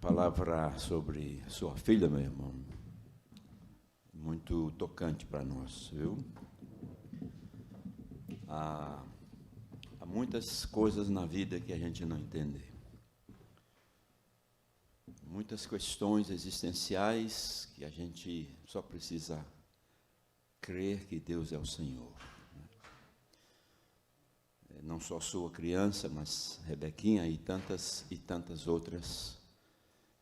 palavra sobre sua filha, meu irmão, muito tocante para nós, viu? Há muitas coisas na vida que a gente não entende. Muitas questões existenciais que a gente só precisa crer que Deus é o Senhor. Não só sua criança, mas Rebequinha e tantas outras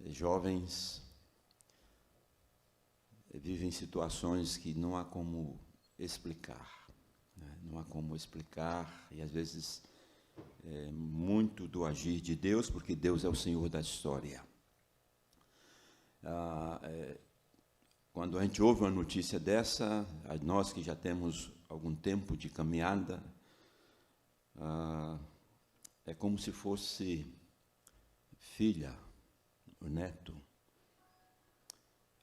jovens vivem situações que não há como explicar, né? Não há como explicar, e às vezes muito do agir de Deus, porque Deus é o Senhor da história. Quando a gente ouve uma notícia dessa, nós que já temos algum tempo de caminhada, é como se fosse filha, o neto.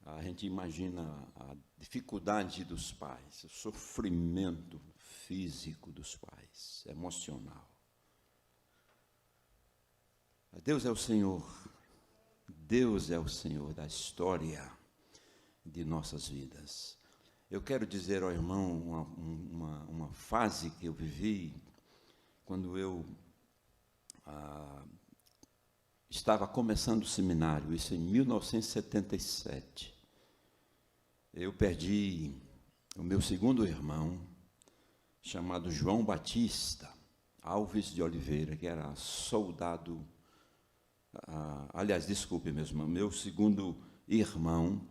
A gente imagina a dificuldade dos pais, o sofrimento físico dos pais, emocional. Deus é o Senhor. Deus é o Senhor da história de nossas vidas. Eu quero dizer ao irmão uma fase que eu vivi quando eu estava começando o seminário, isso em 1977. Eu perdi o meu segundo irmão, chamado João Batista Alves de Oliveira, que era soldado. Aliás, desculpe, meu segundo irmão,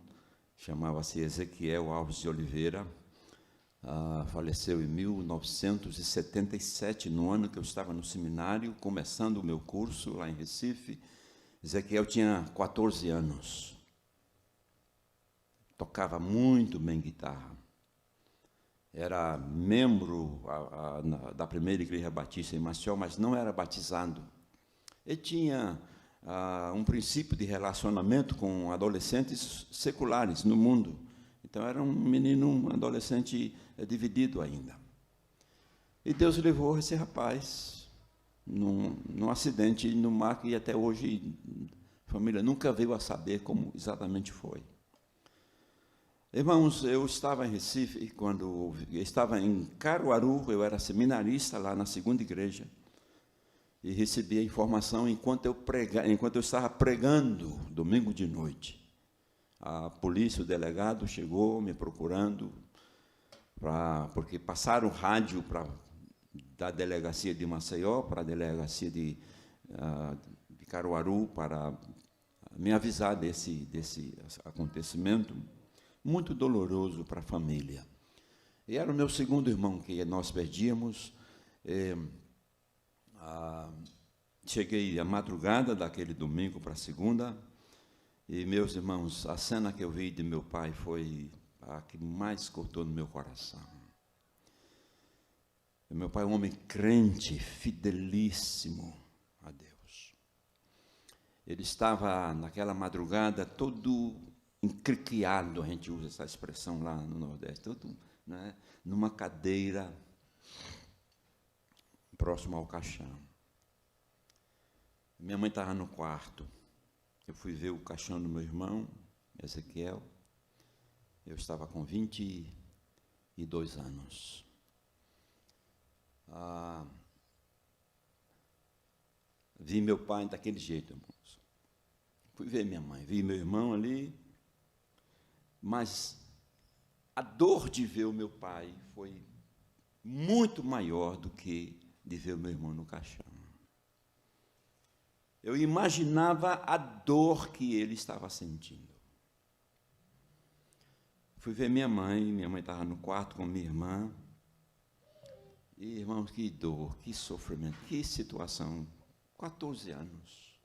chamava-se Ezequiel Alves de Oliveira, faleceu em 1977, no ano que eu estava no seminário, começando o meu curso lá em Recife. Ezequiel tinha 14 anos, tocava muito bem guitarra, era membro da primeira igreja batista em Maceió, mas não era batizado. Ele tinha um princípio de relacionamento com adolescentes seculares no mundo. Então, era um adolescente dividido ainda. E Deus levou esse rapaz num acidente no mar, que até hoje a família nunca veio a saber como exatamente foi. Irmãos, eu estava em Recife, quando eu estava em Caruaru, eu era seminarista lá na segunda igreja, e recebi a informação enquanto eu estava pregando, domingo de noite. A polícia, o delegado, chegou me procurando, porque passaram o rádio da delegacia de Maceió para a delegacia de Caruaru, para me avisar desse acontecimento muito doloroso para a família. E era o meu segundo irmão que nós perdíamos. Cheguei à madrugada daquele domingo para a segunda, e, meus irmãos, a cena que eu vi de meu pai foi a que mais cortou no meu coração. Meu pai é um homem crente, fidelíssimo a Deus. Ele estava, naquela madrugada, todo encriquiado, a gente usa essa expressão lá no Nordeste, todo, né, numa cadeira próximo ao caixão. Minha mãe estava no quarto. Eu fui ver o caixão do meu irmão, Ezequiel. Eu estava com 22 anos. Vi meu pai daquele jeito, irmãos. Fui ver minha mãe, vi meu irmão ali, mas a dor de ver o meu pai foi muito maior do que de ver o meu irmão no caixão. Eu imaginava a dor que ele estava sentindo. Fui ver minha mãe estava no quarto com minha irmã. E, irmãos, que dor, que sofrimento, que situação. 14 anos,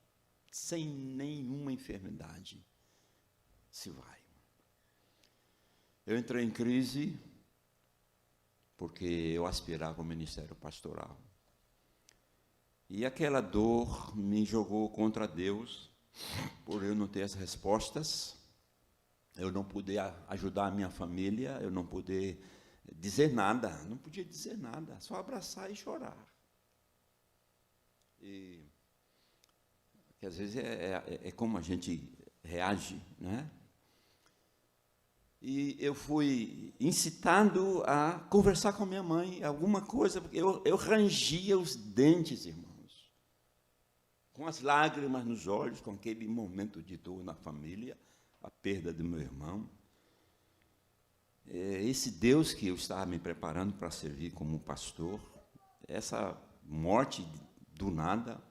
sem nenhuma enfermidade, se vai. Eu entrei em crise, porque eu aspirava ao ministério pastoral. E aquela dor me jogou contra Deus, por eu não ter as respostas, eu não poder ajudar a minha família, eu não poder dizer nada, não podia dizer nada, só abraçar e chorar. E que às vezes é como a gente reage, né? E eu fui incitado a conversar com a minha mãe, alguma coisa, porque eu rangia os dentes, irmãos, com as lágrimas nos olhos, com aquele momento de dor na família, a perda do meu irmão. Esse Deus que eu estava me preparando para servir como pastor, essa morte do nada.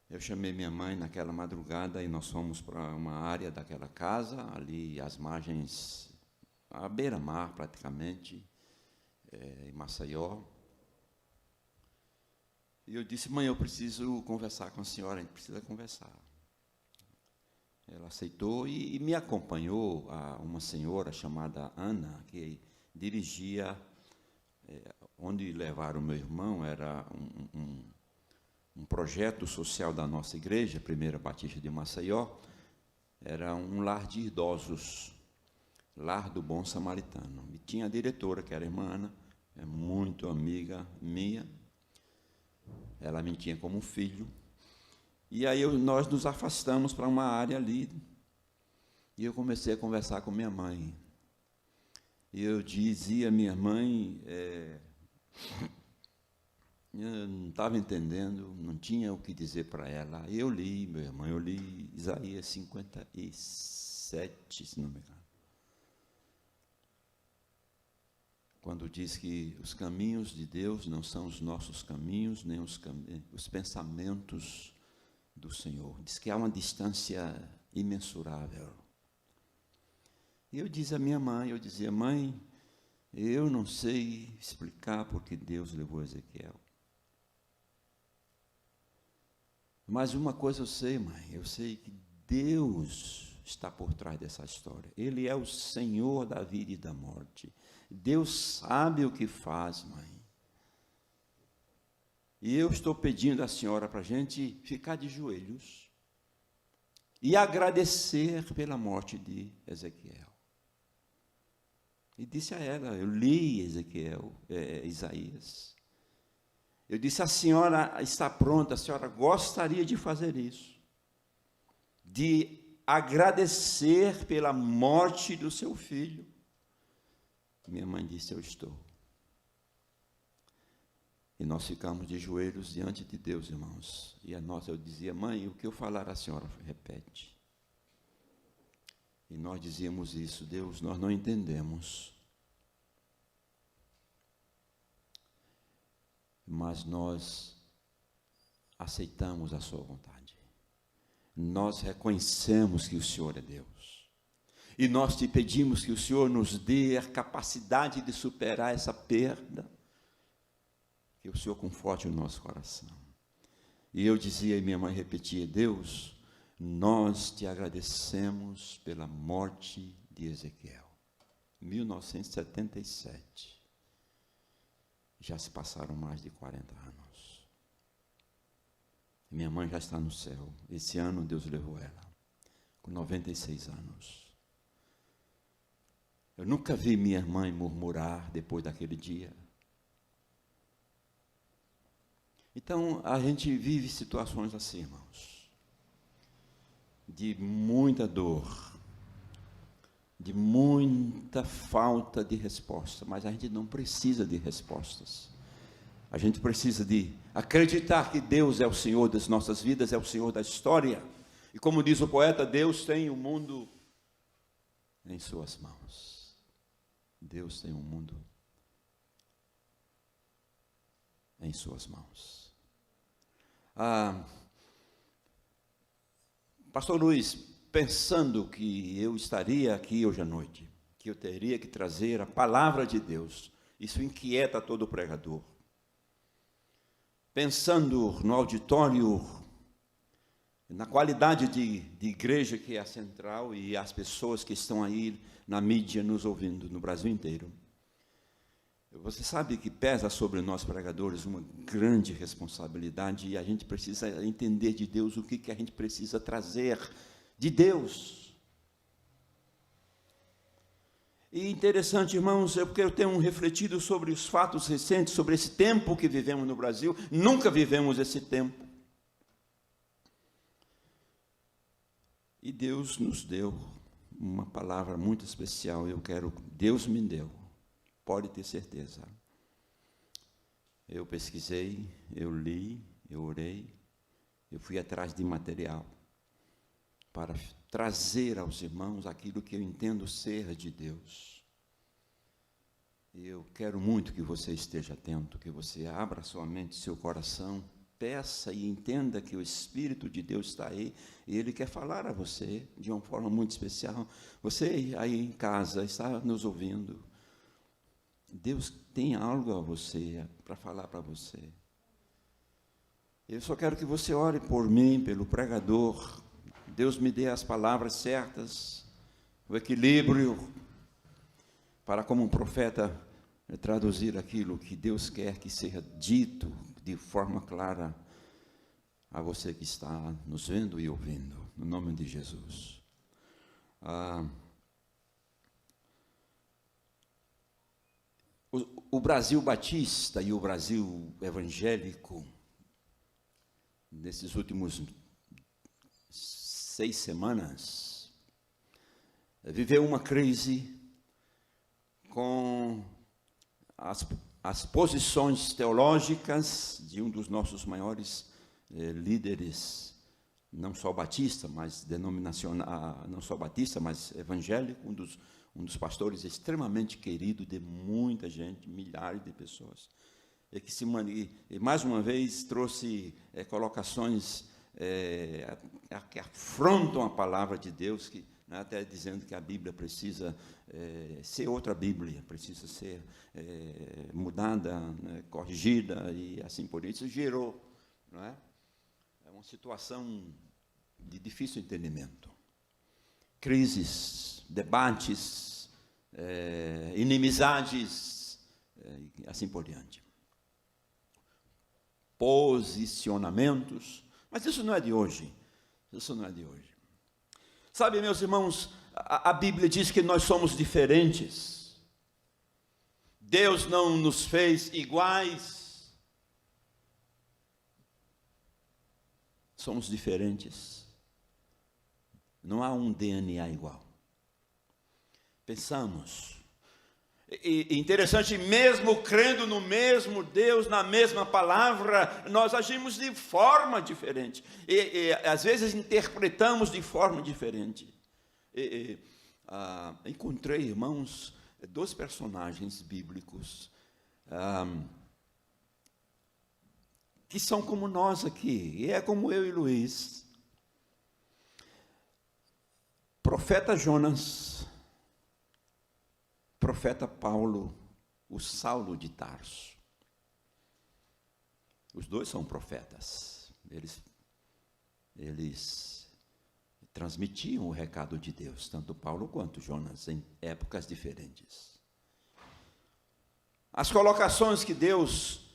Eu chamei minha mãe naquela madrugada e nós fomos para uma área daquela casa, ali às margens, à beira-mar praticamente, em Maceió. E eu disse: mãe, eu preciso conversar com a senhora, a gente precisa conversar. Ela aceitou e me acompanhou a uma senhora chamada Ana, que dirigia, onde levaram o meu irmão, era um projeto social da nossa igreja, Primeira Batista de Maceió, era um lar de idosos, Lar do Bom Samaritano. E tinha a diretora, que era a irmã Ana, muito amiga minha, ela me tinha como filho. E aí nós nos afastamos para uma área ali, e eu comecei a conversar com minha mãe. E eu dizia à minha mãe, eu não estava entendendo, não tinha o que dizer para ela. Eu li, meu irmão, eu li Isaías 57, se não me engano. Quando diz que os caminhos de Deus não são os nossos caminhos, nem os pensamentos do Senhor. Diz que há uma distância imensurável. E eu dizia à minha mãe, mãe, eu não sei explicar porque Deus levou Ezequiel. Mas uma coisa eu sei, mãe, eu sei que Deus está por trás dessa história. Ele é o Senhor da vida e da morte. Deus sabe o que faz, mãe. E eu estou pedindo à senhora para a gente ficar de joelhos e agradecer pela morte de Ezequiel. E disse a ela, eu li Isaías. Eu disse: a senhora está pronta, a senhora gostaria de fazer isso, de agradecer pela morte do seu filho. Minha mãe disse: eu estou. E nós ficamos de joelhos diante de Deus, irmãos. E eu dizia: mãe, o que eu falar a senhora repete. E nós dizíamos isso: Deus, nós não entendemos, mas nós aceitamos a sua vontade. Nós reconhecemos que o Senhor é Deus. E nós te pedimos que o Senhor nos dê a capacidade de superar essa perda, que o Senhor conforte o nosso coração. E eu dizia, e minha mãe repetia: Deus, nós te agradecemos pela morte de Ezequiel. 1977. Já se passaram mais de 40 anos. Minha mãe já está no céu. Esse ano Deus levou ela, com 96 anos. Eu nunca vi minha mãe murmurar depois daquele dia. Então, a gente vive situações assim, irmãos, de muita dor, de muita falta de resposta, mas a gente não precisa de respostas. A gente precisa de acreditar que Deus é o Senhor das nossas vidas, é o Senhor da história. E como diz o poeta, Deus tem o mundo em suas mãos. Deus tem o mundo em suas mãos. Pastor Luiz, pensando que eu estaria aqui hoje à noite, que eu teria que trazer a palavra de Deus, isso inquieta todo pregador. Pensando no auditório, na qualidade de igreja que é a central e as pessoas que estão aí na mídia nos ouvindo no Brasil inteiro, você sabe que pesa sobre nós pregadores uma grande responsabilidade e a gente precisa entender de Deus o que a gente precisa trazer de Deus. E interessante, irmãos, é porque eu tenho refletido sobre os fatos recentes, sobre esse tempo que vivemos no Brasil. Nunca vivemos esse tempo. E Deus nos deu uma palavra muito especial. Deus me deu, pode ter certeza. Eu pesquisei, eu li, eu orei, eu fui atrás de material para trazer aos irmãos aquilo que eu entendo ser de Deus. E eu quero muito que você esteja atento, que você abra sua mente, seu coração, peça e entenda que o Espírito de Deus está aí, e Ele quer falar a você de uma forma muito especial. Você aí em casa está nos ouvindo. Deus tem algo a você, para falar para você. Eu só quero que você ore por mim, pelo pregador. Deus me dê as palavras certas, o equilíbrio, para como um profeta traduzir aquilo que Deus quer que seja dito de forma clara a você que está nos vendo e ouvindo, no nome de Jesus. O Brasil batista e o Brasil evangélico, nesses últimos 6 semanas, viveu uma crise com as posições teológicas de um dos nossos maiores líderes, não só batista, mas denominacional, não só batista, mas evangélico, um dos pastores extremamente querido de muita gente, milhares de pessoas, e mais uma vez trouxe colocações que afrontam a palavra de Deus, até dizendo que a Bíblia precisa ser outra Bíblia, precisa ser mudada, né, corrigida, e assim por isso gerou, não é? Uma situação de difícil entendimento. Crises, debates, inimizades, e assim por diante. Posicionamentos, mas isso não é de hoje, isso não é de hoje. Sabe, meus irmãos, a Bíblia diz que nós somos diferentes. Deus não nos fez iguais. Somos diferentes. Não há um DNA igual. Pensamos. E interessante, mesmo crendo no mesmo Deus, na mesma palavra, nós agimos de forma diferente. E às vezes interpretamos de forma diferente. Encontrei, irmãos, 2 personagens bíblicos que são como nós aqui, e é como eu e Luiz. Profeta Jonas, profeta Paulo, o Saulo de Tarso. Os 2 são profetas. Eles transmitiam o recado de Deus, tanto Paulo quanto Jonas, em épocas diferentes. As colocações que Deus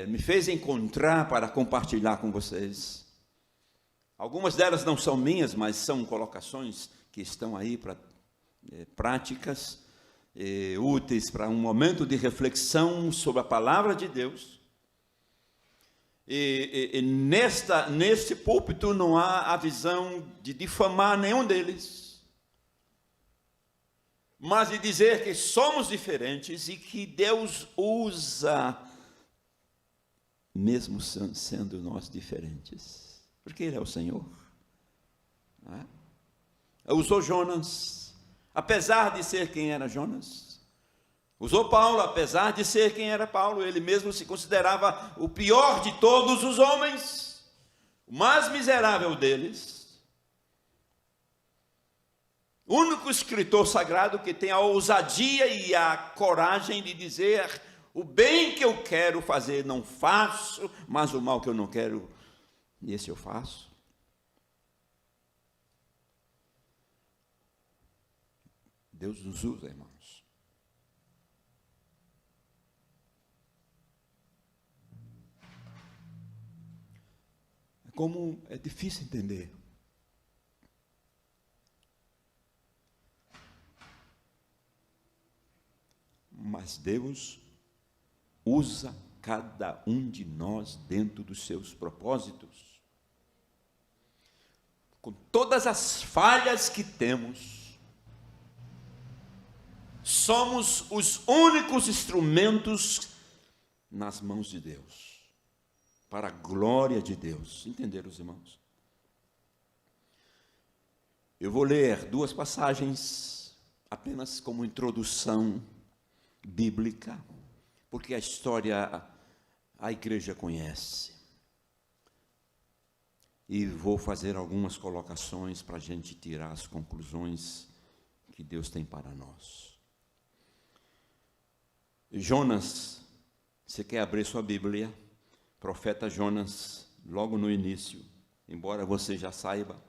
me fez encontrar para compartilhar com vocês, algumas delas não são minhas, mas são colocações que estão aí para práticas, úteis para um momento de reflexão sobre a palavra de Deus. E neste púlpito não há a visão de difamar nenhum deles, mas de dizer que somos diferentes e que Deus usa, mesmo sendo nós diferentes, porque Ele é o Senhor. Não é? Usou Jonas, apesar de ser quem era Jonas. Usou Paulo, apesar de ser quem era Paulo. Ele mesmo se considerava o pior de todos os homens, o mais miserável deles. O único escritor sagrado que tem a ousadia e a coragem de dizer: o bem que eu quero fazer não faço, mas o mal que eu não quero, esse eu faço. Deus nos usa, irmãos. Como é difícil entender. Mas Deus usa cada um de nós dentro dos seus propósitos. com todas as falhas que temos, somos os únicos instrumentos nas mãos de Deus, para a glória de Deus. Entenderam, os irmãos? Eu vou ler 2 passagens, apenas como introdução bíblica, porque a história a igreja conhece. E vou fazer algumas colocações para a gente tirar as conclusões que Deus tem para nós. Jonas, você quer abrir sua Bíblia? Profeta Jonas, logo no início, embora você já saiba,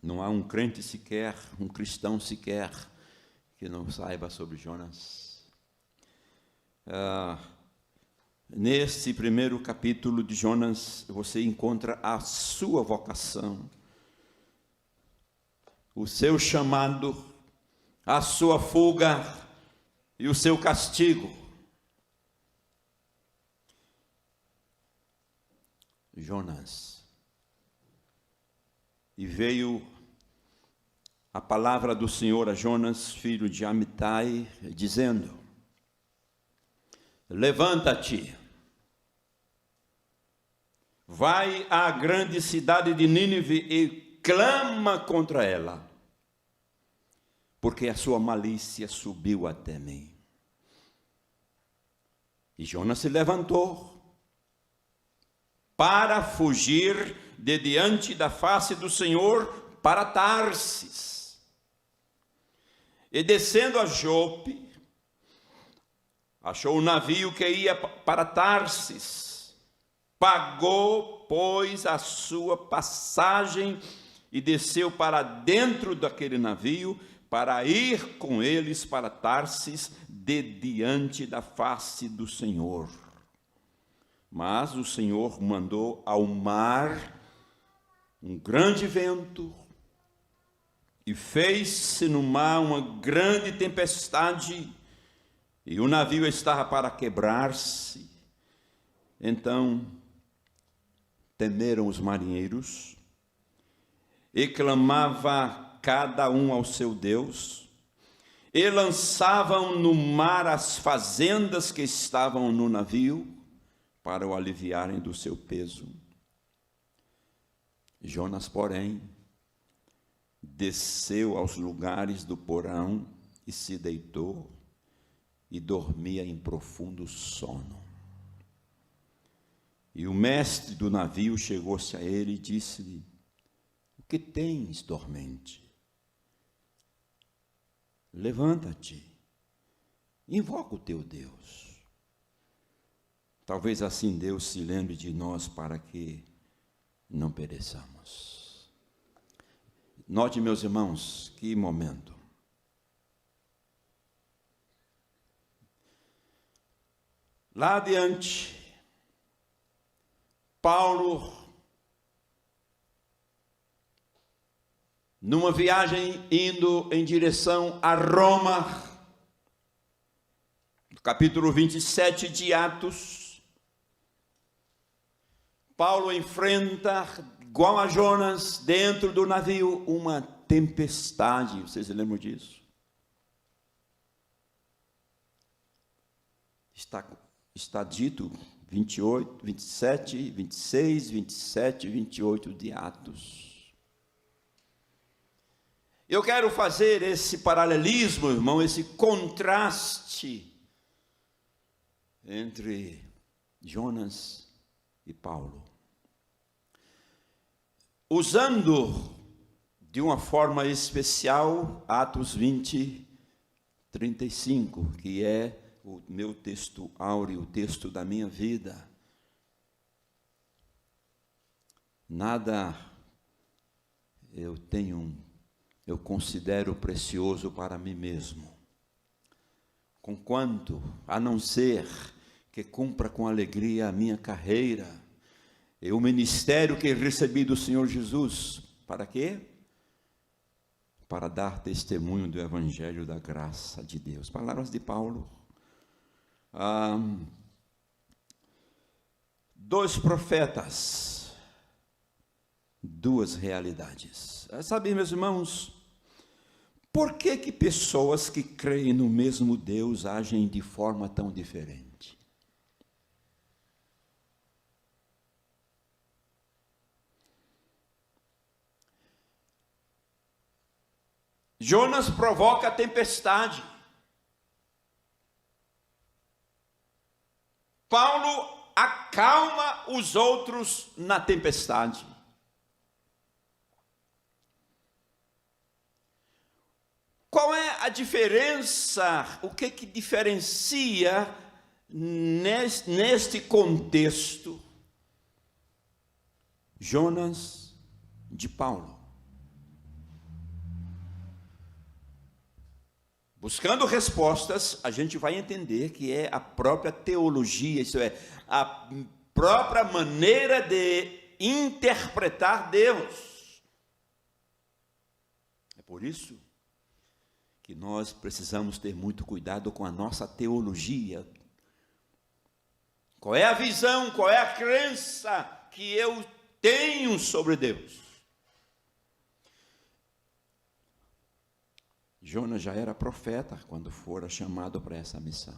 não há um crente sequer, um cristão sequer, que não saiba sobre Jonas. Nesse primeiro capítulo de Jonas, você encontra a sua vocação, o seu chamado, a sua fuga e o seu castigo. Jonas. E veio a palavra do Senhor a Jonas, filho de Amitai, dizendo: levanta-te, vai à grande cidade de Nínive e clama contra ela, porque a sua malícia subiu até mim. E Jonas se levantou para fugir de diante da face do Senhor para Tarsis. E descendo a Jope, achou um navio que ia para Tarsis, pagou, pois, a sua passagem e desceu para dentro daquele navio para ir com eles para Tarsis de diante da face do Senhor. Mas o Senhor mandou ao mar um grande vento e fez-se no mar uma grande tempestade, e o navio estava para quebrar-se. Então temeram os marinheiros e clamava cada um ao seu Deus, e lançavam no mar as fazendas que estavam no navio, para o aliviarem do seu peso. Jonas, porém, desceu aos lugares do porão e se deitou e dormia em profundo sono. E o mestre do navio chegou-se a ele e disse-lhe: o que tens, dormente? Levanta-te, invoca o teu Deus. Talvez assim Deus se lembre de nós para que não pereçamos. Note, meus irmãos, que momento. Lá adiante, Paulo, numa viagem indo em direção a Roma, capítulo 27 de Atos, Paulo enfrenta, igual a Jonas, dentro do navio, uma tempestade. Vocês se lembram disso? Está dito 28, 27, 26, 27, 28 de Atos. Eu quero fazer esse paralelismo, irmão, esse contraste entre Jonas e Paulo, usando de uma forma especial Atos 20, 35, que é o meu texto áureo, o texto da minha vida. Nada eu considero precioso para mim mesmo, conquanto, a não ser que cumpra com alegria a minha carreira e o ministério que recebi do Senhor Jesus. Para quê? Para dar testemunho do Evangelho da graça de Deus. Palavras de Paulo. 2 profetas duas realidades. Sabe, meus irmãos, por que pessoas que creem no mesmo Deus agem de forma tão diferente? Jonas provoca a tempestade. Paulo acalma os outros na tempestade. Qual é a diferença? O que diferencia neste contexto Jonas de Paulo? Buscando respostas, a gente vai entender que é a própria teologia, isso é, a própria maneira de interpretar Deus. É por isso que nós precisamos ter muito cuidado com a nossa teologia. Qual é a visão, qual é a crença que eu tenho sobre Deus? Jonas já era profeta quando fora chamado para essa missão.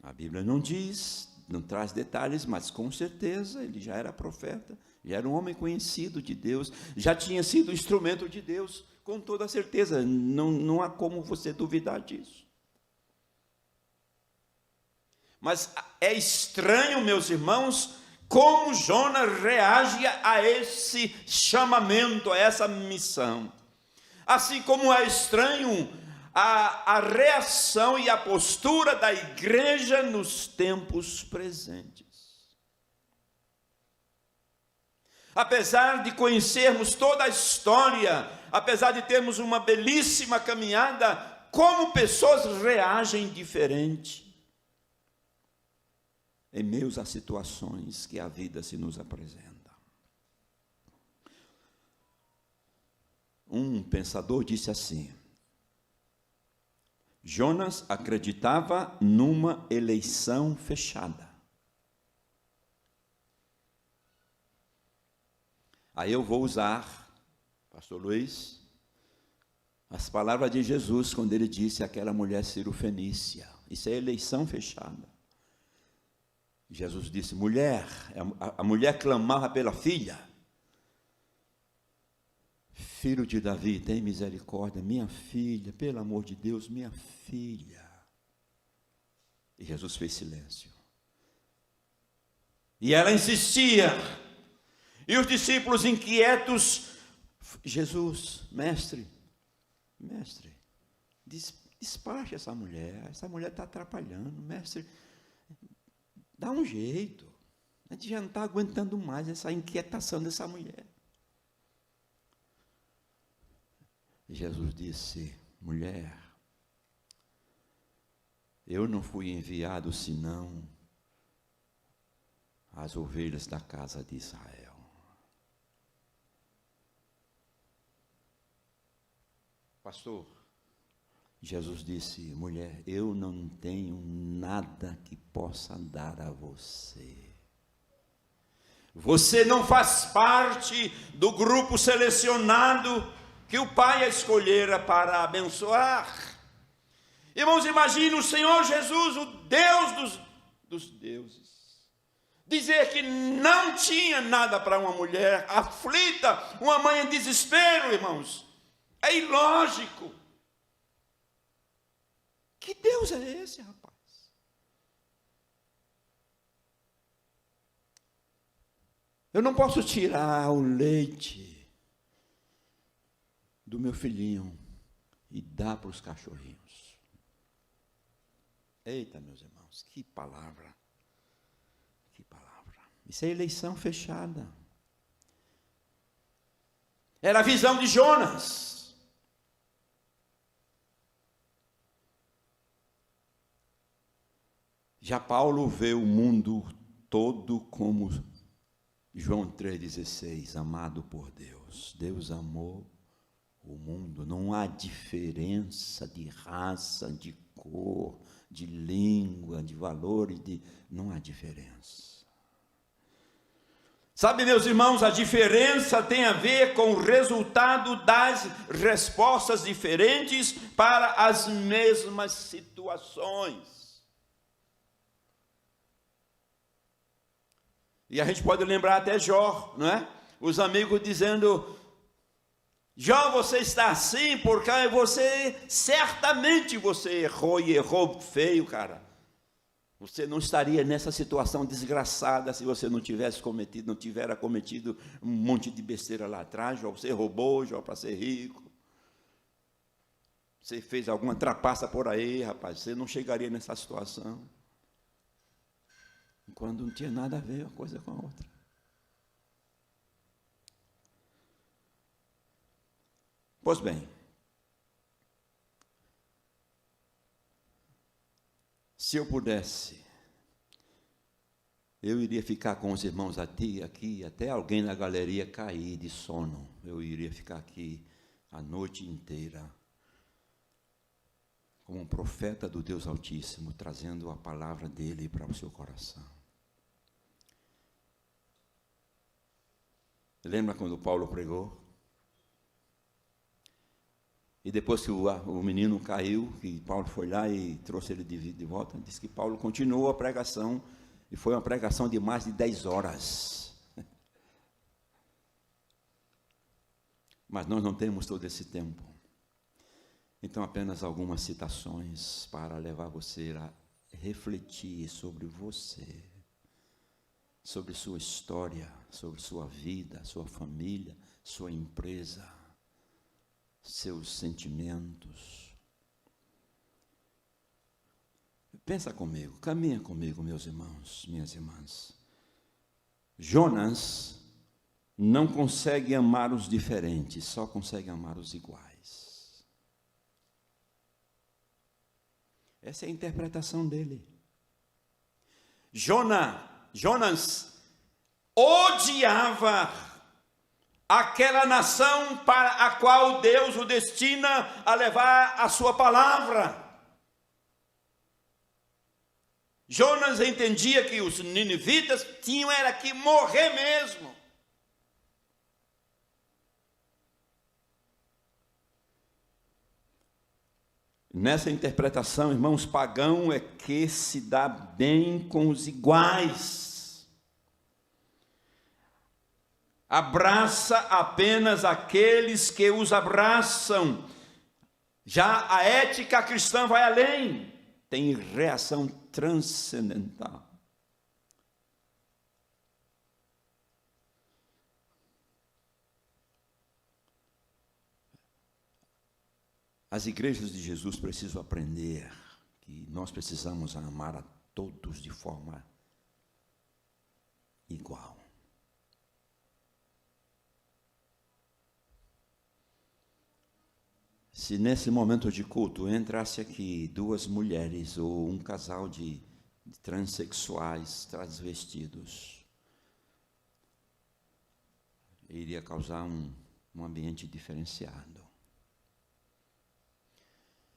A Bíblia não diz, não traz detalhes, mas com certeza ele já era profeta, já era um homem conhecido de Deus, já tinha sido instrumento de Deus, com toda certeza, não há como você duvidar disso. Mas é estranho, meus irmãos, como Jonas reage a esse chamamento, a essa missão. Assim como é estranho a reação e a postura da igreja nos tempos presentes. Apesar de conhecermos toda a história, apesar de termos uma belíssima caminhada, como pessoas reagem diferente em meio a situações que a vida se nos apresenta. Um pensador disse assim: Jonas acreditava numa eleição fechada. Aí eu vou usar, pastor Luiz, as palavras de Jesus quando ele disse àquela mulher cirofenícia. Isso é eleição fechada. Jesus disse: mulher, a mulher clamava pela filha. Filho de Davi, tem misericórdia, minha filha, pelo amor de Deus, minha filha. E Jesus fez silêncio. E ela insistia. E os discípulos inquietos, Jesus, mestre, despache essa mulher está atrapalhando, mestre, dá um jeito. A gente já não está aguentando mais essa inquietação dessa mulher. Jesus disse: mulher, eu não fui enviado senão às ovelhas da casa de Israel. Pastor, Jesus disse: mulher, eu não tenho nada que possa dar a você. Você não faz parte do grupo selecionado que o Pai escolhera para abençoar. Irmãos, imagine o Senhor Jesus, o Deus dos deuses, dizer que não tinha nada para uma mulher aflita, uma mãe em desespero, irmãos. É ilógico. Que Deus é esse, rapaz? Eu não posso tirar o leite do meu filhinho e dar para os cachorrinhos. Eita, meus irmãos, que palavra. Que palavra. Isso é eleição fechada. Era a visão de Jonas. Já Paulo vê o mundo todo como João 3,16, amado por Deus. Deus amou o mundo, não há diferença de raça, de cor, de língua, de valores, não há diferença. Sabe, meus irmãos, a diferença tem a ver com o resultado das respostas diferentes para as mesmas situações. E a gente pode lembrar até Jó, não é? Os amigos dizendo: Jó, você está assim porque certamente você errou, e errou feio, cara. Você não estaria nessa situação desgraçada se você não tivesse cometido, não tivera cometido um monte de besteira lá atrás. Jó, você roubou, Jó, para ser rico. Você fez alguma trapaça por aí, rapaz. Você não chegaria nessa situação. Quando não tinha nada a ver uma coisa com a outra. Pois bem, se eu pudesse, eu iria ficar com os irmãos aqui, até alguém na galeria cair de sono. Eu iria ficar aqui a noite inteira, como um profeta do Deus Altíssimo, trazendo a palavra dele para o seu coração. Lembra quando Paulo pregou? E depois que o menino caiu, que Paulo foi lá e trouxe ele de volta, disse que Paulo continuou a pregação, e foi uma pregação de mais de 10 horas. Mas nós não temos todo esse tempo. Então, apenas algumas citações para levar você a refletir sobre você, sobre sua história, sobre sua vida, sua família, sua empresa, seus sentimentos. Pensa comigo, caminha comigo, meus irmãos, minhas irmãs. Jonas não consegue amar os diferentes, só consegue amar os iguais. Essa é a interpretação dele. Jonas odiava aquela nação para a qual Deus o destina a levar a sua palavra. Jonas entendia que os ninivitas tinham era que morrer mesmo. Nessa interpretação, irmãos, pagão é que se dá bem com os iguais. Abraça apenas aqueles que os abraçam. Já a ética cristã vai além, tem reação transcendental. As igrejas de Jesus precisam aprender que nós precisamos amar a todos de forma igual. Se nesse momento de culto entrasse aqui duas mulheres ou um casal de transexuais, transvestidos, iria causar um ambiente diferenciado.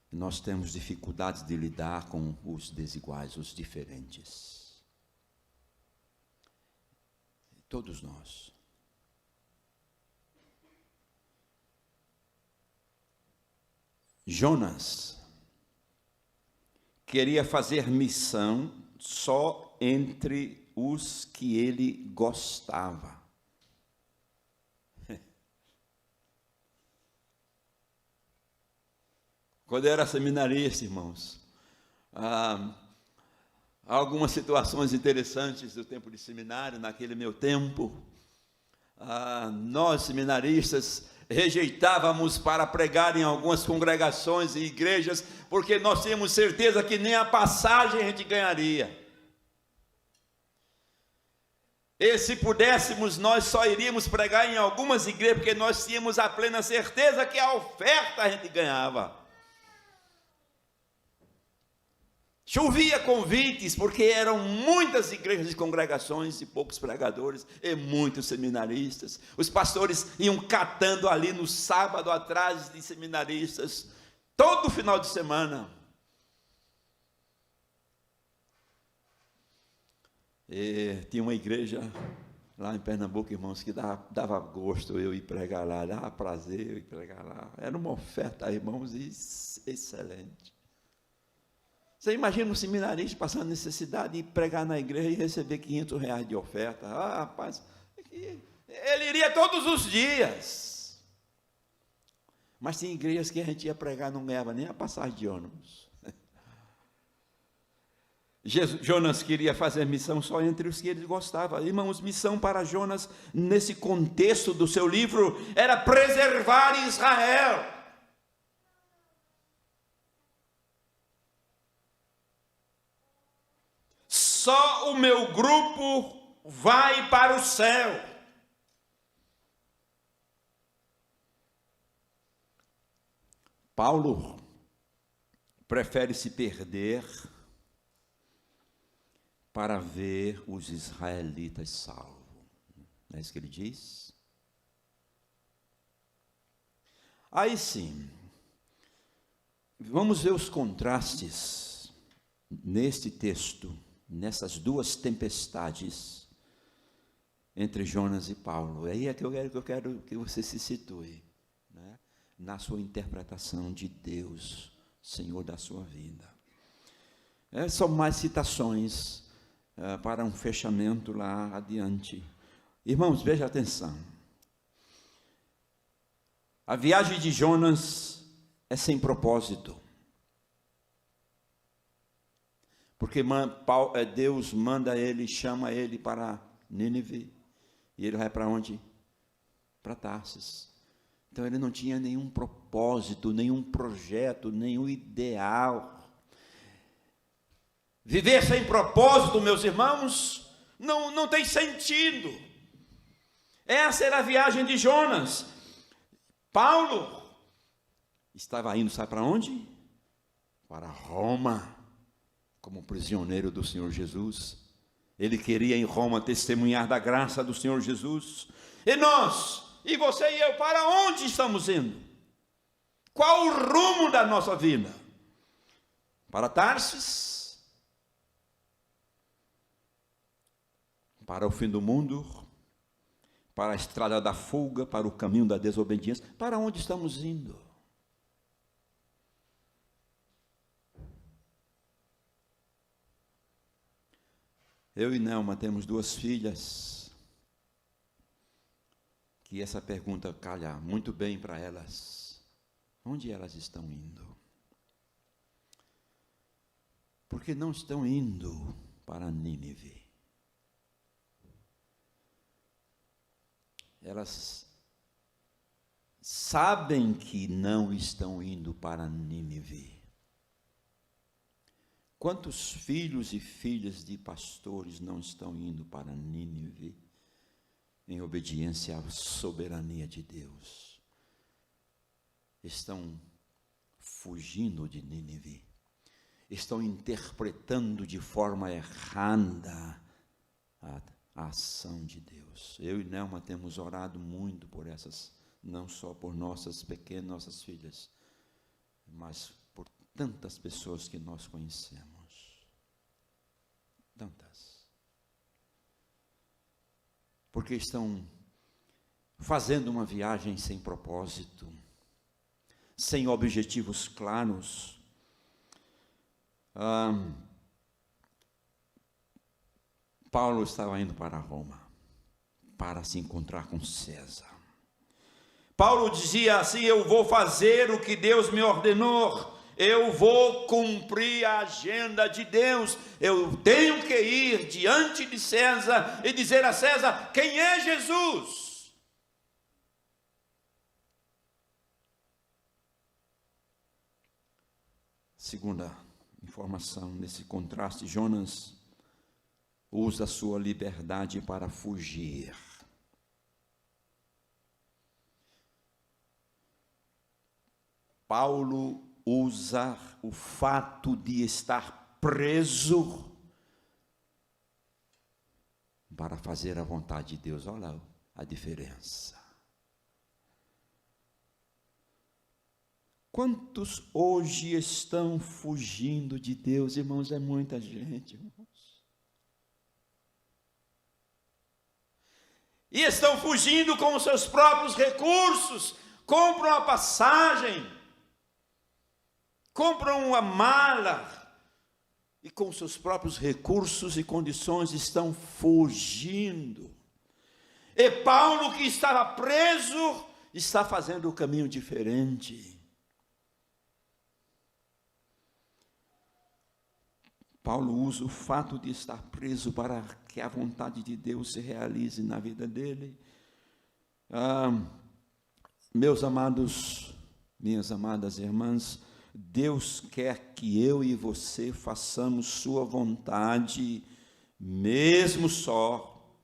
Nós temos dificuldades de lidar com os desiguais, os diferentes. Todos nós. Jonas queria fazer missão só entre os que ele gostava. Quando eu era seminarista, irmãos, há algumas situações interessantes do tempo de seminário, naquele meu tempo. Nós, seminaristas, rejeitávamos para pregar em algumas congregações e igrejas, porque nós tínhamos certeza que nem a passagem a gente ganharia. E se pudéssemos, nós só iríamos pregar em algumas igrejas, porque nós tínhamos a plena certeza que a oferta a gente ganhava. Chovia convites, porque eram muitas igrejas e congregações e poucos pregadores e muitos seminaristas. Os pastores iam catando ali no sábado atrás de seminaristas, todo final de semana. E tinha uma igreja lá em Pernambuco, irmãos, que dava gosto eu ir pregar lá, dava prazer eu ir pregar lá. Era uma oferta, irmãos, excelente. Você imagina um seminarista passando necessidade de pregar na igreja e receber R$500 de oferta. Ah, rapaz, ele iria todos os dias. Mas tem igrejas que a gente ia pregar, não ganhava nem a passagem de ônibus. Jonas queria fazer missão só entre os que ele gostava. Irmãos, missão para Jonas, nesse contexto do seu livro, era preservar Israel. Só o meu grupo vai para o céu. Paulo prefere se perder para ver os israelitas salvos. Não é isso que ele diz? Aí sim, vamos ver os contrastes neste texto, nessas duas tempestades entre Jonas e Paulo. Aí é que eu quero que você se situe, né, na sua interpretação de Deus, Senhor da sua vida. São mais citações para um fechamento lá adiante. Irmãos, veja atenção. A viagem de Jonas é sem propósito. Porque Deus manda ele, chama ele para Nínive, e ele vai para onde? Para Tarsis. Então ele não tinha nenhum propósito, nenhum projeto, nenhum ideal. Viver sem propósito, meus irmãos, não tem sentido. Essa era a viagem de Jonas. Paulo estava indo, sabe para onde? Para Roma, como prisioneiro do Senhor Jesus. Ele queria em Roma testemunhar da graça do Senhor Jesus. E nós, e você e eu, para onde estamos indo? Qual o rumo da nossa vida? Para Tarsis? Para o fim do mundo? Para a estrada da fuga? Para o caminho da desobediência? Para onde estamos indo? Eu e Nelma temos duas filhas, que essa pergunta calha muito bem para elas. Onde elas estão indo? Porque não estão indo para Nínive. Elas sabem que não estão indo para Nínive. Quantos filhos e filhas de pastores não estão indo para Nínive em obediência à soberania de Deus? Estão fugindo de Nínive, estão interpretando de forma errada a ação de Deus. Eu e Nelma temos orado muito por essas, não só por nossas filhas, mas por tantas pessoas que nós conhecemos. Tantas. Porque estão fazendo uma viagem sem propósito, sem objetivos claros. Paulo estava indo para Roma, para se encontrar com César. Paulo dizia assim: eu vou fazer o que Deus me ordenou, eu vou cumprir a agenda de Deus, eu tenho que ir diante de César e dizer a César quem é Jesus. Segunda informação nesse contraste, Jonas usa a sua liberdade para fugir. Paulo usa o fato de estar preso para fazer a vontade de Deus. Olha a diferença. Quantos hoje estão fugindo de Deus, irmãos? É muita gente, irmãos. e estão fugindo com os seus próprios recursos, compram a passagem, compram uma mala, e com seus próprios recursos e condições estão fugindo. E Paulo, que estava preso, está fazendo o caminho diferente. Paulo usa o fato de estar preso para que a vontade de Deus se realize na vida dele. Meus amados, minhas amadas irmãs, Deus quer que eu e você façamos sua vontade, mesmo só,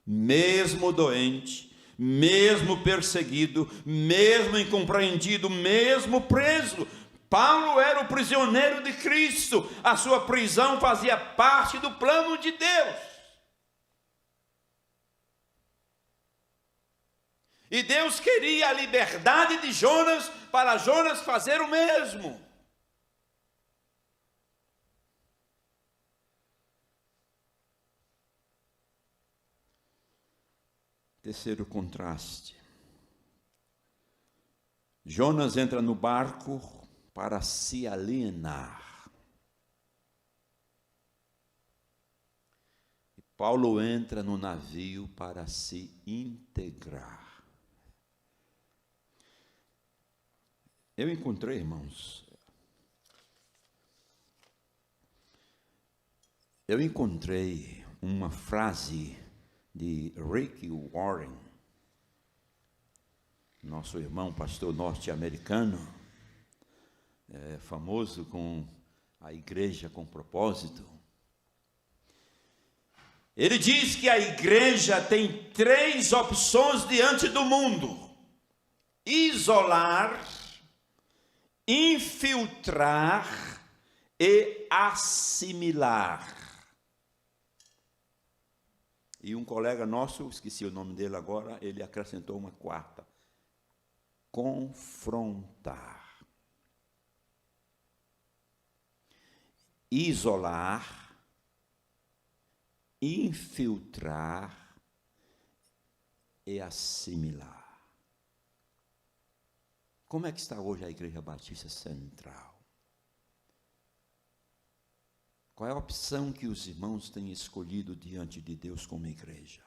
mesmo doente, mesmo perseguido, mesmo incompreendido, mesmo preso. Paulo era o prisioneiro de Cristo, a sua prisão fazia parte do plano de Deus. E Deus queria a liberdade de Jonas para Jonas fazer o mesmo. Terceiro contraste. Jonas entra no barco para se alienar. E Paulo entra no navio para se integrar. Eu encontrei, irmãos, uma frase de Rick Warren, nosso irmão pastor norte-americano, famoso com a igreja com propósito. Ele diz que a igreja tem 3 opções diante do mundo: isolar, infiltrar e assimilar. E um colega nosso, esqueci o nome dele agora, ele acrescentou uma 4ª: confrontar. Isolar, infiltrar e assimilar. Como é que está hoje a Igreja Batista Central? Qual é a opção que os irmãos têm escolhido diante de Deus como igreja?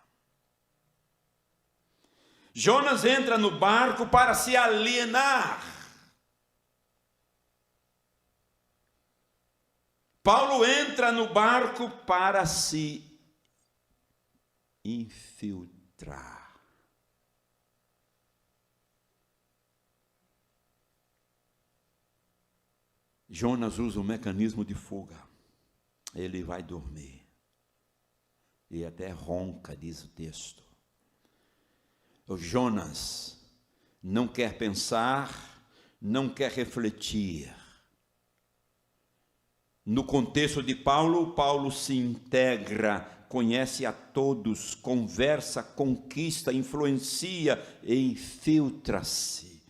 Jonas entra no barco para se alienar. Paulo entra no barco para se infiltrar. Jonas usa o mecanismo de fuga. Ele vai dormir. E até ronca, diz o texto. O Jonas não quer pensar, não quer refletir. No contexto de Paulo, Paulo se integra, conhece a todos, conversa, conquista, influencia e infiltra-se.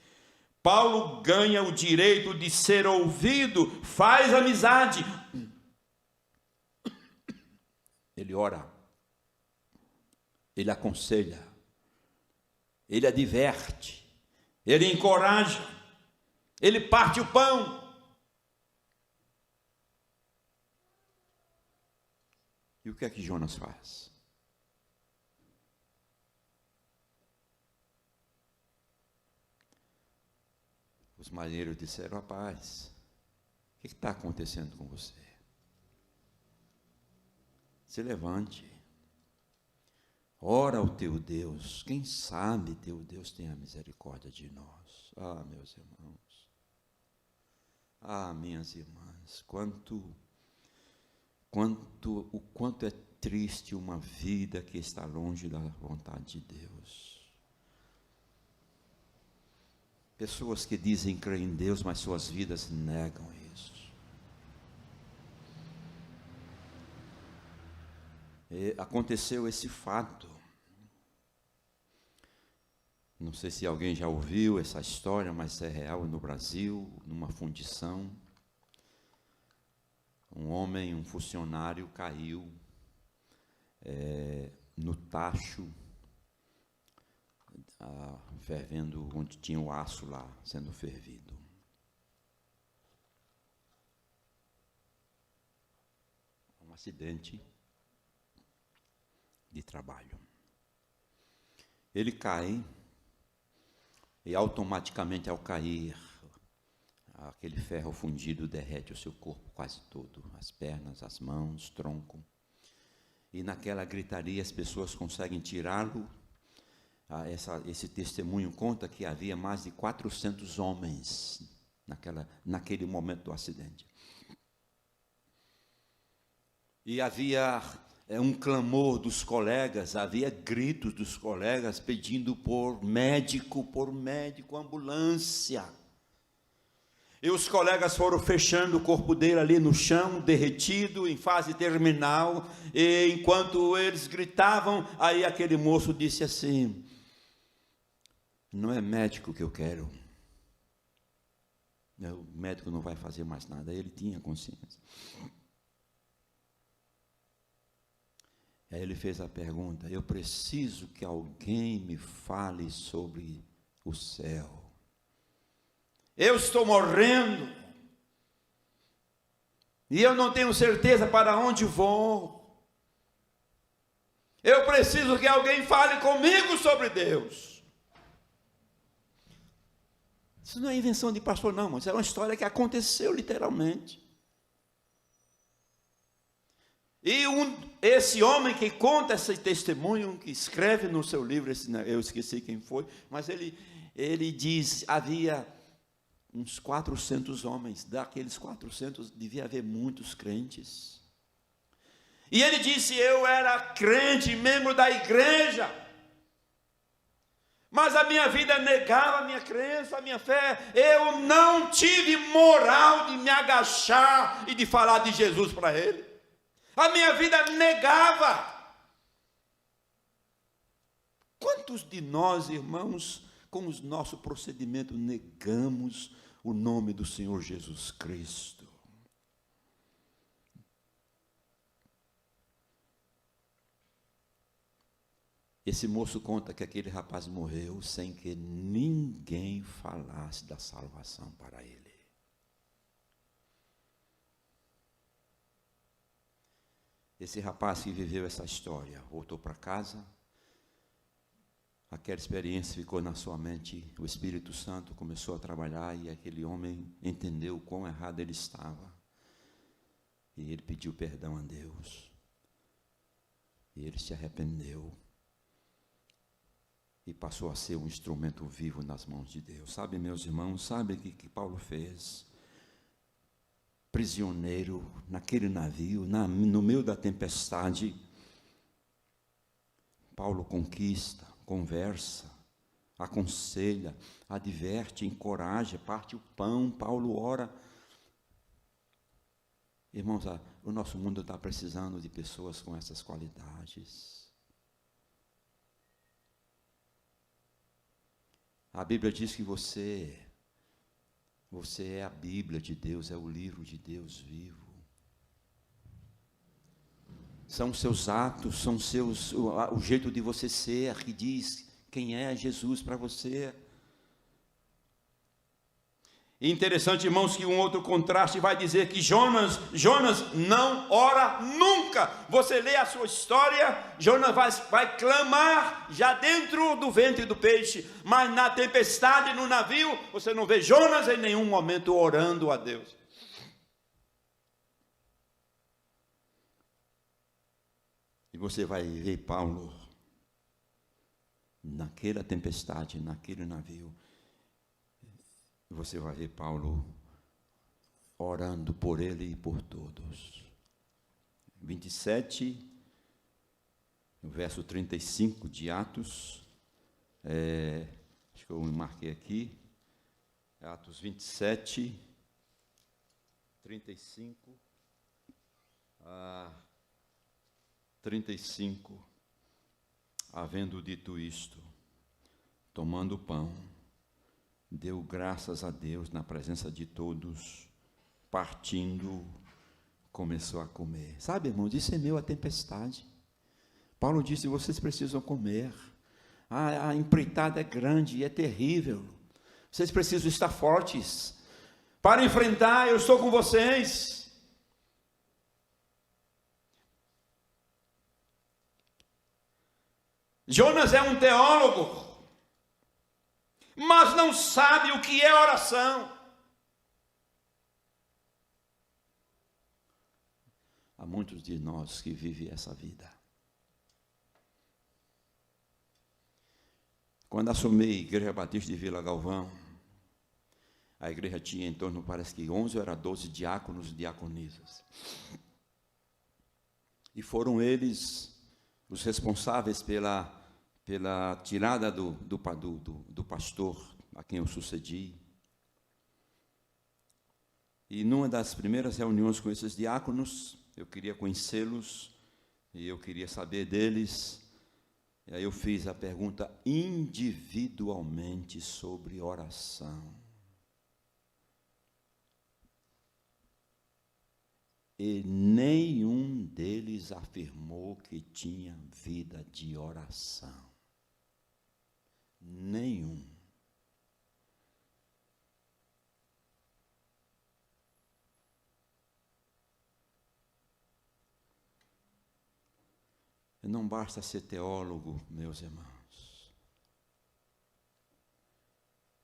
Paulo ganha o direito de ser ouvido, faz amizade. Ele ora, ele aconselha, ele adverte, ele encoraja, ele parte o pão. E o que é que Jonas faz? Os marinheiros disseram: rapaz, o que está acontecendo com você? Se levante, ora ao teu Deus, quem sabe teu Deus tenha misericórdia de nós. Ah, meus irmãos, minhas irmãs, o quanto é triste uma vida que está longe da vontade de Deus. Pessoas que dizem crer em Deus, mas suas vidas negam isso. E aconteceu esse fato. Não sei se alguém já ouviu essa história, mas é real no Brasil, numa fundição. Um homem, um funcionário, caiu no tacho fervendo, onde tinha o aço lá, sendo fervido. Um acidente de trabalho. Ele cai, e automaticamente, ao cair, aquele ferro fundido derrete o seu corpo quase todo, as pernas, as mãos, tronco. E naquela gritaria as pessoas conseguem tirá-lo. Esse testemunho conta que havia mais de 400 homens naquele momento do acidente. E havia um clamor dos colegas, havia gritos dos colegas pedindo por médico, ambulância. E os colegas foram fechando o corpo dele ali no chão, derretido, em fase terminal. E enquanto eles gritavam, aí aquele moço disse assim: não é médico que eu quero. O médico não vai fazer mais nada. Ele tinha consciência. Aí ele fez a pergunta: eu preciso que alguém me fale sobre o céu. Eu estou morrendo. E eu não tenho certeza para onde vou. Eu preciso que alguém fale comigo sobre Deus. Isso não é invenção de pastor, não, mas é uma história que aconteceu literalmente. E esse homem que conta esse testemunho, que escreve no seu livro, eu esqueci quem foi, mas ele diz, havia uns 400 homens, daqueles 400 devia haver muitos crentes. E ele disse: eu era crente, membro da igreja, mas a minha vida negava a minha crença, a minha fé. Eu não tive moral de me agachar e de falar de Jesus para ele. A minha vida negava. Quantos de nós, irmãos, com o nosso procedimento, negamos o nome do Senhor Jesus Cristo? Esse moço conta que aquele rapaz morreu sem que ninguém falasse da salvação para ele. Esse rapaz que viveu essa história voltou para casa. Aquela experiência ficou na sua mente, o Espírito Santo começou a trabalhar e aquele homem entendeu o quão errado ele estava. E ele pediu perdão a Deus. E ele se arrependeu. E passou a ser um instrumento vivo nas mãos de Deus. Sabe, meus irmãos, sabe o que Paulo fez? Prisioneiro naquele navio, no meio da tempestade, Paulo conquista, conversa, aconselha, adverte, encoraja, parte o pão. Paulo ora. Irmãos, o nosso mundo está precisando de pessoas com essas qualidades. A Bíblia diz que você é a Bíblia de Deus, é o livro de Deus vivo. São seus atos, são o jeito de você ser que diz quem é Jesus para você. E interessante, irmãos, que um outro contraste vai dizer que Jonas não ora nunca. Você lê a sua história, Jonas vai clamar já dentro do ventre do peixe, mas na tempestade, no navio, você não vê Jonas em nenhum momento orando a Deus. E você vai ver Paulo naquela tempestade, naquele navio. Você vai ver Paulo orando por ele e por todos. 27, no verso 35 de Atos, acho que eu marquei aqui, Atos 27, 35 a 35, havendo dito isto, tomando o pão, deu graças a Deus na presença de todos, partindo, começou a comer. Sabe, irmãos, isso é meio a tempestade. Paulo disse: vocês precisam comer. A empreitada é grande e é terrível. Vocês precisam estar fortes para enfrentar. Eu estou com vocês. Jonas é um teólogo, mas não sabe o que é oração. Há muitos de nós que vivem essa vida. Quando assumi a Igreja Batista de Vila Galvão, a igreja tinha em torno, parece que 11 ou era 12 diáconos e diaconisas. E foram eles os responsáveis pela tirada do pastor a quem eu sucedi. E numa das primeiras reuniões com esses diáconos, eu queria conhecê-los e eu queria saber deles. E aí eu fiz a pergunta individualmente sobre oração. E nenhum deles afirmou que tinha vida de oração. Nenhum. Não basta ser teólogo, meus irmãos.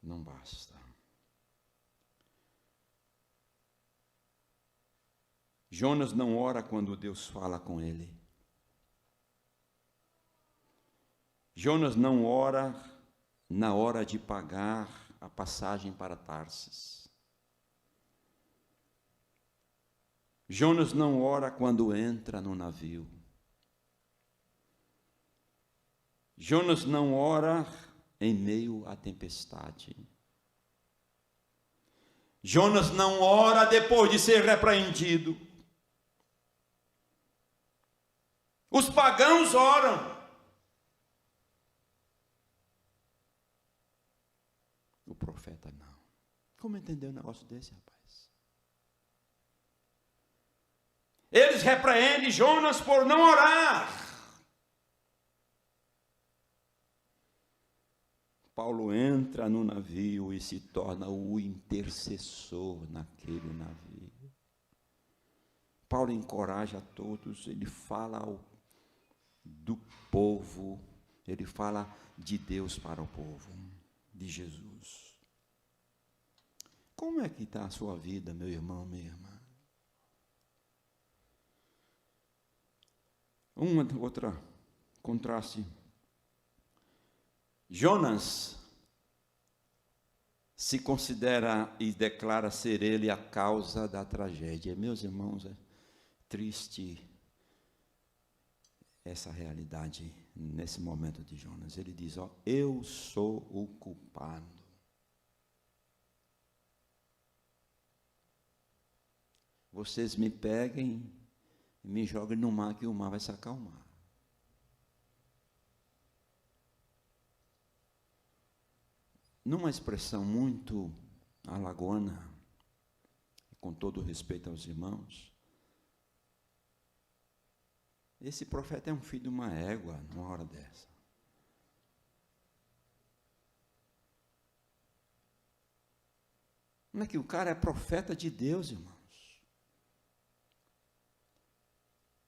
Não basta. Jonas não ora quando Deus fala com ele. Jonas não ora na hora de pagar a passagem para Tarsis. Jonas não ora quando entra no navio. Jonas não ora em meio à tempestade. Jonas não ora depois de ser repreendido. Os pagãos oram. O profeta não. Como entender um negócio desse, rapaz? Eles repreendem Jonas por não orar. Paulo entra no navio e se torna o intercessor naquele navio. Paulo encoraja a todos, ele fala do povo, ele fala de Deus para o povo, de Jesus. Como é que está a sua vida, meu irmão, minha irmã? Outra contraste. Jonas se considera e declara ser ele a causa da tragédia. Meus irmãos, é triste essa realidade nesse momento de Jonas. Ele diz, eu sou o culpado. Vocês me peguem e me joguem no mar, que o mar vai se acalmar. Numa expressão muito alagoana, com todo respeito aos irmãos, esse profeta é um filho de uma égua numa hora dessa. Não é que o cara é profeta de Deus, irmãos.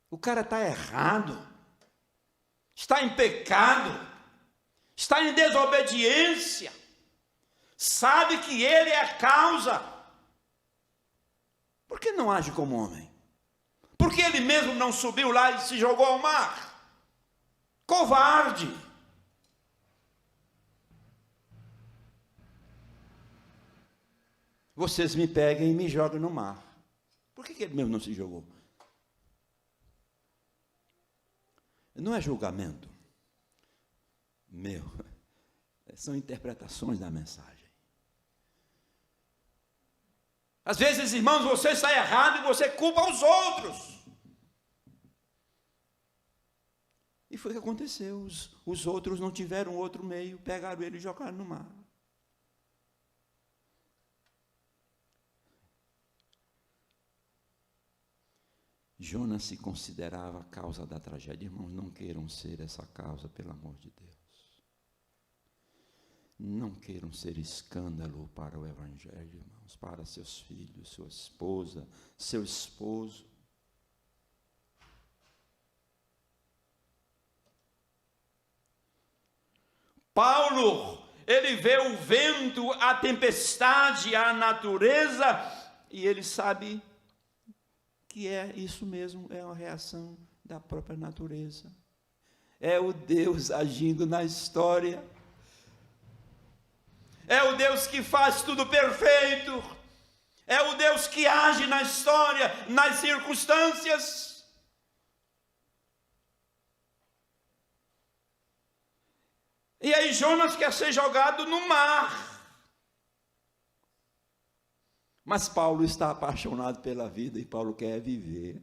O cara está errado, está em pecado, está em desobediência, sabe que ele é a causa. Por que não age como homem? Por que ele mesmo não subiu lá e se jogou ao mar? Covarde! Vocês me peguem e me jogam no mar. Por que ele mesmo não se jogou? Não é julgamento meu, são interpretações da mensagem. Às vezes, irmãos, você está errado e você culpa os outros. E foi o que aconteceu. Os outros não tiveram outro meio, pegaram ele e jogaram no mar. Jonas se considerava a causa da tragédia. Irmãos, não queiram ser essa causa, pelo amor de Deus. Não queiram ser escândalo para o Evangelho, irmãos, para seus filhos, sua esposa, seu esposo. Paulo, ele vê o vento, a tempestade, a natureza, e ele sabe que é isso mesmo, é uma reação da própria natureza. É o Deus agindo na história. É o Deus que faz tudo perfeito. É o Deus que age na história, nas circunstâncias. E aí Jonas quer ser jogado no mar. Mas Paulo está apaixonado pela vida e Paulo quer viver.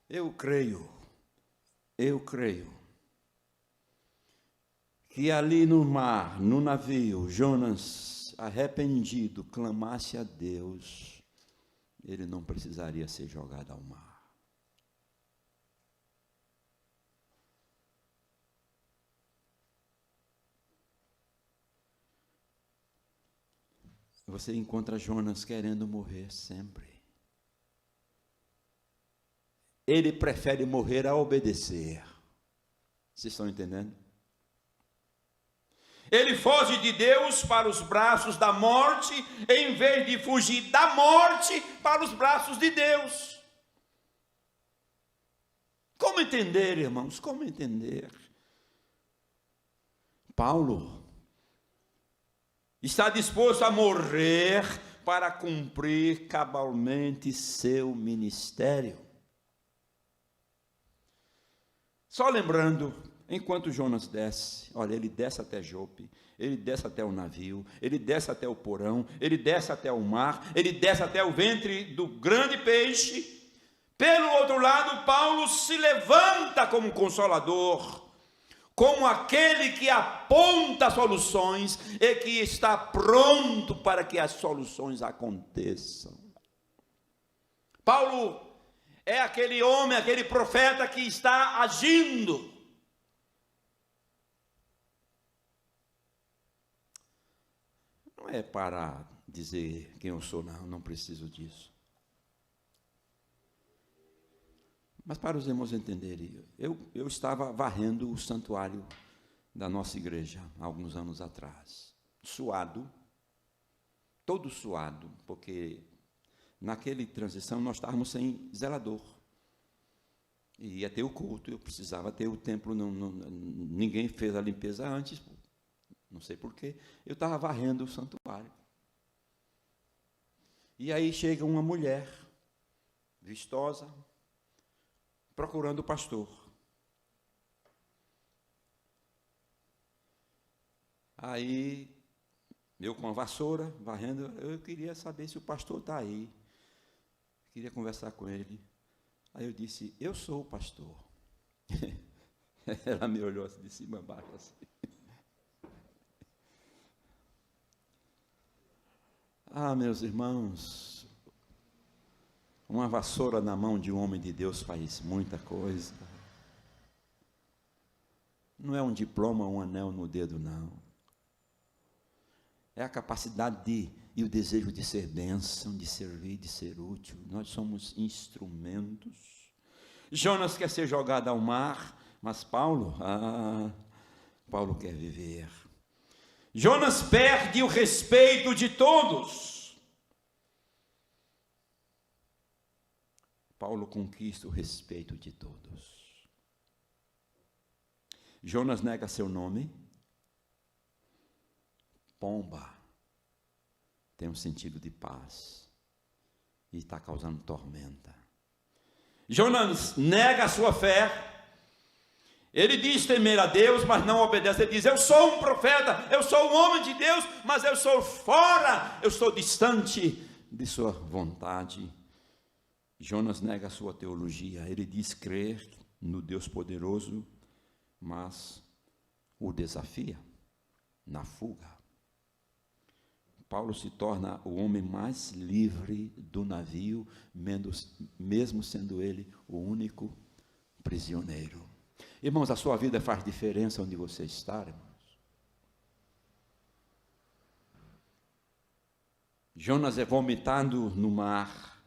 Eu creio que ali no mar, no navio, Jonas, arrependido, clamasse a Deus, ele não precisaria ser jogado ao mar. Você encontra Jonas querendo morrer sempre. Ele prefere morrer a obedecer. Vocês estão entendendo? Ele foge de Deus para os braços da morte, em vez de fugir da morte para os braços de Deus. Como entender, irmãos? Como entender? Paulo está disposto a morrer para cumprir cabalmente seu ministério. Só lembrando, enquanto Jonas desce, olha, ele desce até Jope, ele desce até o navio, ele desce até o porão, ele desce até o mar, ele desce até o ventre do grande peixe. Pelo outro lado, Paulo se levanta como consolador, como aquele que aponta soluções e que está pronto para que as soluções aconteçam. Paulo é aquele homem, aquele profeta que está agindo. Não é para dizer quem eu sou, não preciso disso. Mas para os irmãos entenderem, eu estava varrendo o santuário da nossa igreja, há alguns anos atrás, suado, todo suado, porque naquele transição nós estávamos sem zelador, e ia ter o culto, eu precisava ter o templo, ninguém fez a limpeza antes, não sei porquê, eu estava varrendo o santuário, e aí chega uma mulher, vistosa, procurando o pastor. Aí, eu com a vassoura, varrendo, eu queria saber se o pastor está aí. Queria conversar com ele. Aí eu disse, eu sou o pastor. Ela me olhou assim, de cima a baixo, assim. Ah, meus irmãos, uma vassoura na mão de um homem de Deus faz muita coisa. Não é um diploma, um anel no dedo, não. É a capacidade e o desejo de ser bênção, de servir, de ser útil. Nós somos instrumentos. Jonas quer ser jogado ao mar, mas Paulo quer viver. Jonas perde o respeito de todos. Paulo conquista o respeito de todos. Jonas nega seu nome. Pomba tem um sentido de paz e está causando tormenta. Jonas nega a sua fé. Ele diz temer a Deus, mas não obedece. Ele diz, eu sou um profeta, eu sou um homem de Deus, mas eu sou fora, eu estou distante de sua vontade. Jonas nega a sua teologia, ele diz crer no Deus poderoso, mas o desafia na fuga. Paulo se torna o homem mais livre do navio, mesmo sendo ele o único prisioneiro. Irmãos, a sua vida faz diferença onde você está, irmãos. Jonas é vomitado no mar,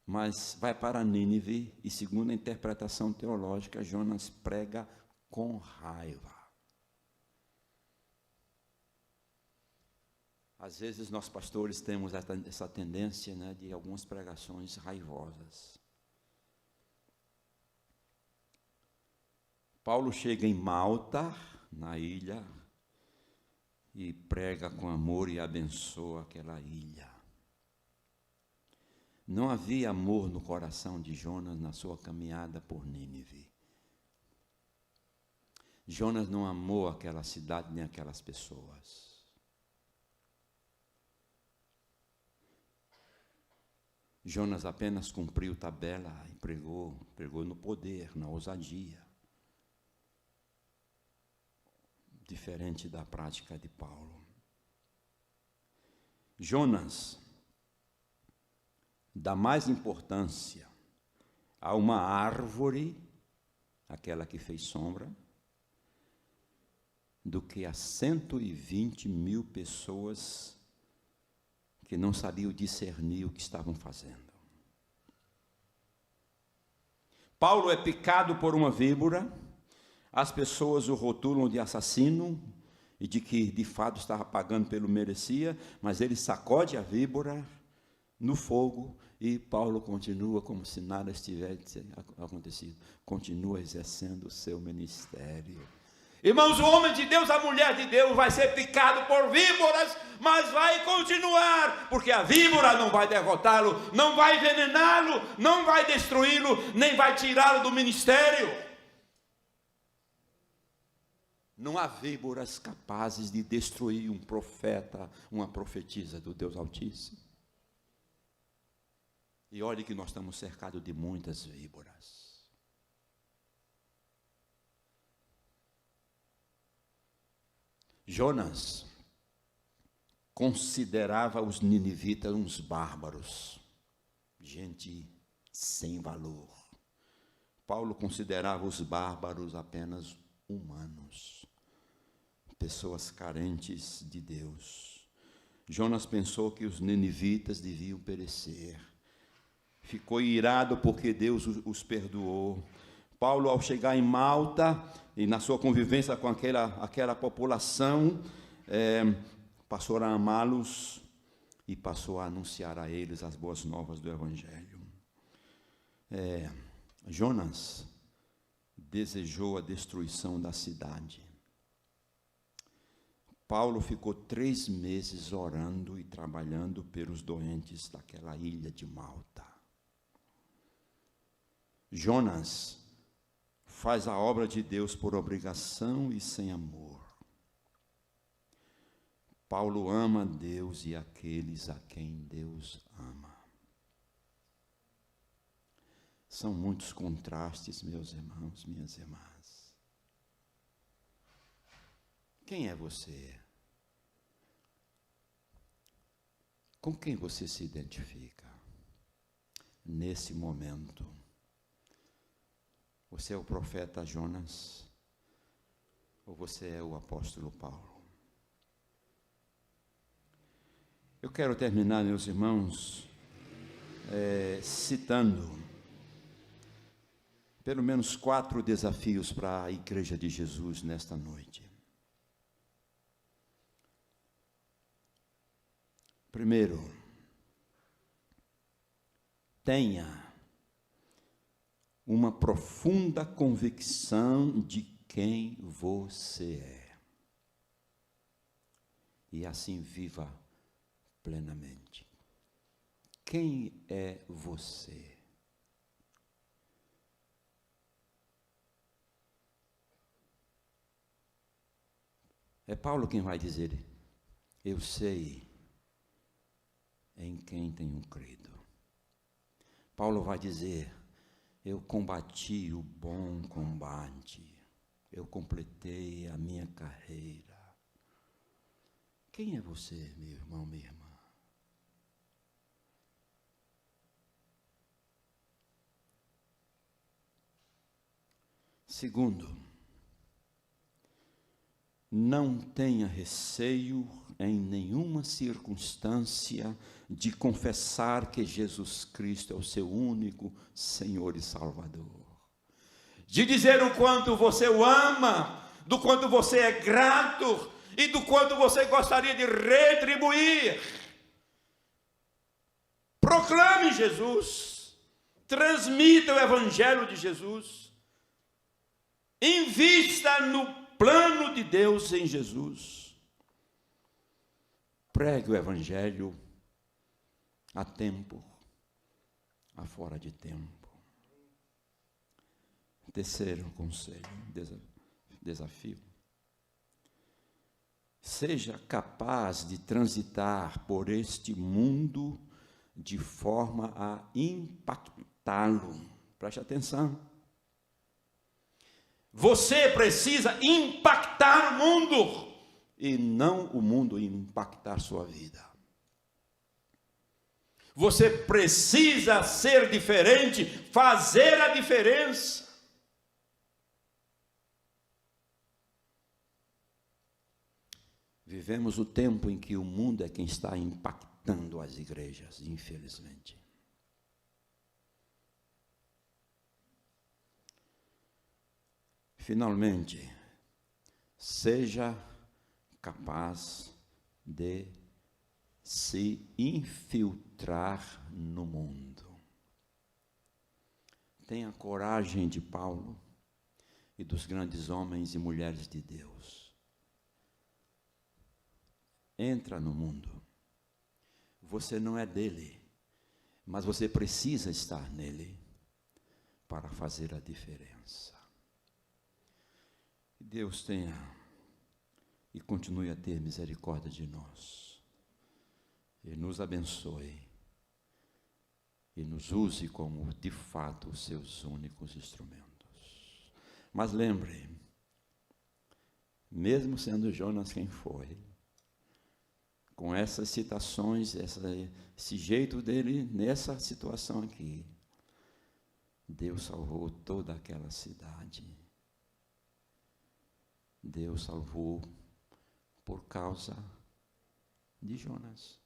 mas vai para Nínive e, segundo a interpretação teológica, Jonas prega com raiva. Às vezes nós pastores temos essa tendência, né, de algumas pregações raivosas. Paulo chega em Malta, na ilha, e prega com amor e abençoa aquela ilha. Não havia amor no coração de Jonas na sua caminhada por Nínive. Jonas não amou aquela cidade nem aquelas pessoas. Jonas apenas cumpriu tabela e pregou no poder, na ousadia. Diferente da prática de Paulo. Jonas dá mais importância a uma árvore, aquela que fez sombra, do que a 120 mil pessoas que não sabiam discernir o que estavam fazendo. Paulo é picado por uma víbora. As pessoas o rotulam de assassino e de que de fato estava pagando pelo merecia, mas ele sacode a víbora no fogo e Paulo continua como se nada estivesse acontecido, continua exercendo o seu ministério. Irmãos, o homem de Deus, a mulher de Deus vai ser picado por víboras, mas vai continuar, porque a víbora não vai derrotá-lo, não vai envenená-lo, não vai destruí-lo, nem vai tirá-lo do ministério. Não há víboras capazes de destruir um profeta, uma profetisa do Deus Altíssimo. E olhe que nós estamos cercados de muitas víboras. Jonas considerava os ninivitas uns bárbaros, gente sem valor. Paulo considerava os bárbaros apenas humanos, pessoas carentes de Deus. Jonas pensou que os ninivitas deviam perecer. Ficou irado porque Deus os perdoou. Paulo, ao chegar em Malta, e na sua convivência com aquela população, passou a amá-los e passou a anunciar a eles as boas novas do Evangelho. Jonas desejou a destruição da cidade. Paulo ficou 3 meses orando e trabalhando pelos doentes daquela ilha de Malta. Jonas faz a obra de Deus por obrigação e sem amor. Paulo ama Deus e aqueles a quem Deus ama. São muitos contrastes, meus irmãos, minhas irmãs. Quem é você? Com quem você se identifica nesse momento? Você é o profeta Jonas? Ou você é o apóstolo Paulo? Eu quero terminar, meus irmãos, citando pelo menos 4 desafios para a Igreja de Jesus nesta noite. Primeiro, tenha uma profunda convicção de quem você é. E assim viva plenamente. Quem é você? É Paulo quem vai dizer: eu sei em quem tenho crido. Paulo vai dizer: eu combati o bom combate, eu completei a minha carreira. Quem é você, meu irmão, minha irmã? Segundo, não tenha receio em nenhuma circunstância de confessar que Jesus Cristo é o seu único Senhor e Salvador. De dizer o quanto você o ama, do quanto você é grato e do quanto você gostaria de retribuir. Proclame Jesus, transmita o Evangelho de Jesus, invista no plano de Deus em Jesus. Pregue o Evangelho a tempo, a fora de tempo. Terceiro conselho, desafio. Seja capaz de transitar por este mundo de forma a impactá-lo. Preste atenção. Você precisa impactar o mundo e não o mundo impactar sua vida. Você precisa ser diferente, fazer a diferença. Vivemos o tempo em que o mundo é quem está impactando as igrejas, infelizmente. Finalmente, seja capaz de se infiltrar no mundo. Tenha coragem de Paulo e dos grandes homens e mulheres de Deus. Entra no mundo. Você não é dele, mas você precisa estar nele para fazer a diferença. Deus tenha e continue a ter misericórdia de nós, e nos abençoe, e nos use como, de fato, os seus únicos instrumentos. Mas lembre, mesmo sendo Jonas quem foi, com essas citações, esse jeito dele, nessa situação aqui, Deus salvou toda aquela cidade. Deus salvou por causa de Jonas.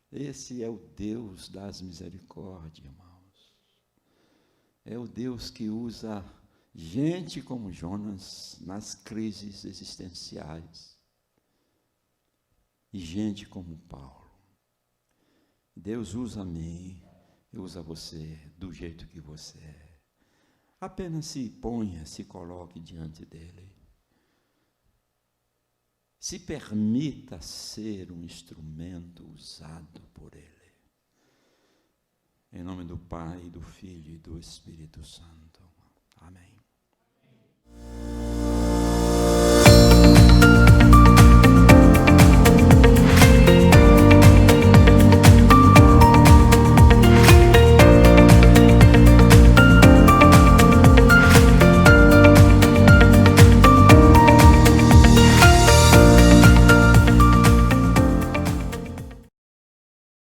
Esse é o Deus das misericórdias, irmãos. É o Deus que usa gente como Jonas nas crises existenciais. E gente como Paulo. Deus usa a mim e usa você do jeito que você é. Apenas se ponha, se coloque diante dele. Se permita ser um instrumento usado por ele. Em nome do Pai, do Filho e do Espírito Santo. Amém.